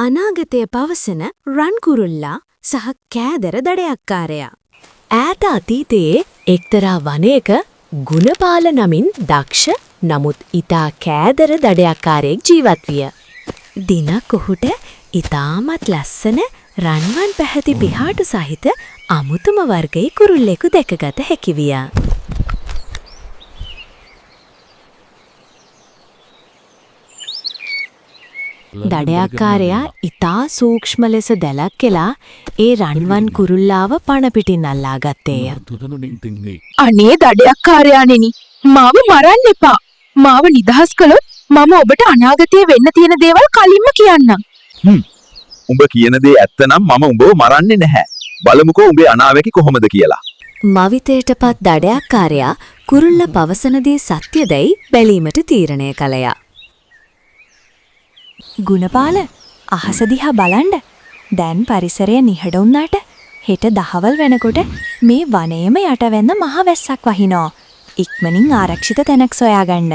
අනාගතය පවසන රන්කුරුල්ලා සහ කෑදර දඩයක්කාරයා. ඈත අතීතයේ එක්තරා වනයක ගුණපාල නමින් දක්ෂ නමුත් ඉතා කෑදර දඩයක්කාරයෙක් ජීවත් විය. දිනක් ඔහුට ඉතාමත් ලස්සන රන්වන් පැහැති පිහාටු සහිත අමුතුම වර්ගයේ කුරුල්ලෙකු දැකගත හැකි විය. දඩයක්කාරයා ඉතා සූක්ෂ්ම ලෙස දැලක් කෙලා ඒ රන්වන් කුරුල්ලාව පණ පිටින් අල්ලා ගත්තේය. අනේ දඩයක්කාරයාණෙනි, මාව මරන්න එපා. මාව නිදහස් කළොත් මම ඔබට අනාගතයේ වෙන්න තියෙන දේවල් කලින්ම කියන්නම්. උඹ කියන දේ ඇත්තනම් මම උඹව මරන්නේ නැහැ. බලමුකෝ උඹේ අනාවැකි කොහොමද කියලා. මවිතයටපත් දඩයක්කාරයා කුරුල්ල පවසන දේ සත්‍යදැයි බැලීමට තීරණය කළයා. ගුණපාල, අහස දිහා බලන්න. දැන් පරිසරය නිහඬ වුණාට හෙට දහවල් වෙනකොට මේ වනයේම යටවැන්න මහ වැස්සක් වහිනවා. ඉක්මනින් ආරක්ෂිත තැනක් සොයාගන්න.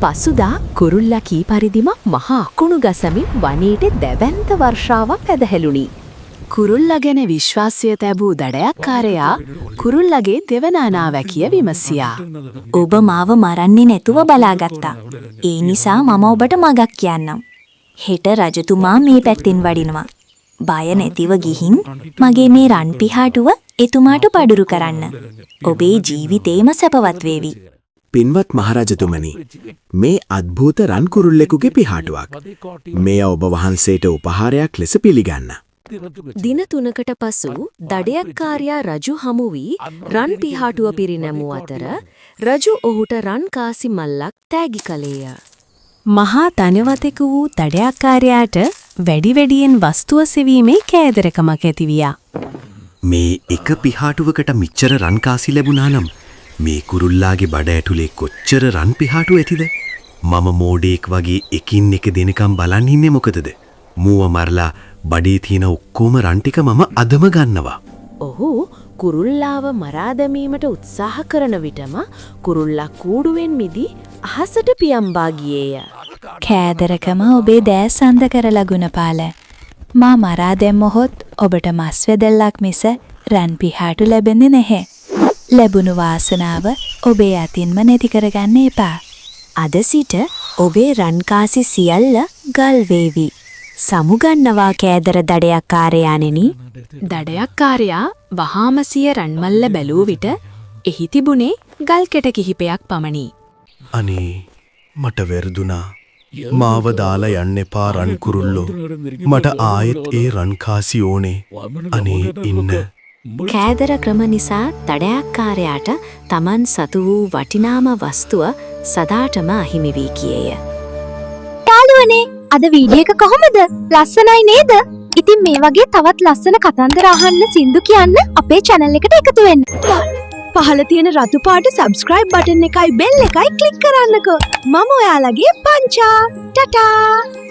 පසුදා කුරුල්ලා කී පරිදිම මහා අකුණු ගසමින් වනයේට දැවැන්ත වර්ෂාවක් ඇදහැළුණි. කුරුල්ලා ගැන විශ්වාසය තැබූ දඩයක්කාරයා කුරුල්ලගේ දෙවන අනාවැකිය විමසියා. ඔබ මාව මරන්නේ නැතුව බලාගත්තා. ඒ නිසා මම ඔබට මගක් කියන්නම්. හෙට රජතුමා මේ පැත්තෙන් වඩිනවා. බය නැතිව ගිහින් මගේ මේ රන් පිහාටුව එතුමාට පඩුරු කරන්න. ඔබේ ජීවිතේම සැපවත් වේවි. පින්වත් මහරජතුමනි, මේ අద్භූත රන් කුරුල්ලෙකුගේ පිහාටුවක්. මෙය ඔබ වහන්සේට උපහාරයක් ලෙස පිළිගන්න. දින 3කට පසු දඩයක්කාරයා රජු හමු වී රන් පිහාටුව පිරිනැමූ අතර රජු ඔහුට රන් කාසි මල්ලක් තෑගි කළේය. මහා ධනවතෙකු වූ දඩයක්කාරයාට වැඩි වැඩියෙන් වස්තුව සෙවීමේ කෑදරකමක් ඇතිවියා. මේ එක පිහාටුවකට මිච්චර රන් කාසි ලැබුණා නම් මේ කුරුල්ලාගේ බඩ ඇතුලේ කොච්චර රන් පිහාටු ඇතිද? මම මෝඩෙක් වගේ එකින් එක දෙනකම් බලන් ඉන්නේ මොකටද? මූව මරලා බඩේ තියෙන ඔක්කොම රන් ටික මම අදම ගන්නවා. ඔහු කුරුල්ලාව මරා දැමීමට උත්සාහ කරන විටම කුරුල්ලා කූඩුවෙන් මිදී අහසට පියම්බා ගියේය. කෑදරකම ඔබේ දෑස් අන්ධ කරලා ගුණපාල. මා මරා දැම්මොත් ඔබට මස් වැදල්ලක් මිස රන් පිහාටු ලැබෙන්නේ නැහැ. ලැබුණු වාසනාව ඔබේ අතින්ම නැති කරගන්න එපා. අද සිට ඔබේ රන්කාසි සියල්ල ගල් වේවි. සමුගන්නවා කෑදර දඩයක්කාරයාණෙනි. දඩයක්කාරයා වහාම සිය රන්මල්ල බැලූ විට එහි තිබුණේ ගල් කෙට කිහිපයක් පමණි. අනේ මට වැරදුනා. මාව දාලා යන්න එපා රන් කුරුල්ලෝ. මට ආයෙත් ඒ රන් කාසි ඕනේ. අනේ ඉන්න. කෑදර ක්‍රම නිසා දඩයක්කාරයාට Taman සතු වූ වටිනාම වස්තුව සදාටම අහිමි වී ගියේය. යාළුවනේ, අද වීඩියෝ එක කොහොමද? ලස්සනයි නේද? ඉතින් මේ වගේ තවත් ලස්සන කතන්දර අහන්න සින්දු කියන්න අපේ channel එකට එකතු වෙන්න. පහළ තියෙන රතු පාට subscribe button එකයි bell එකයි click කරන්නකෝ. මම ඔයාලගේ පංචා. ටටා.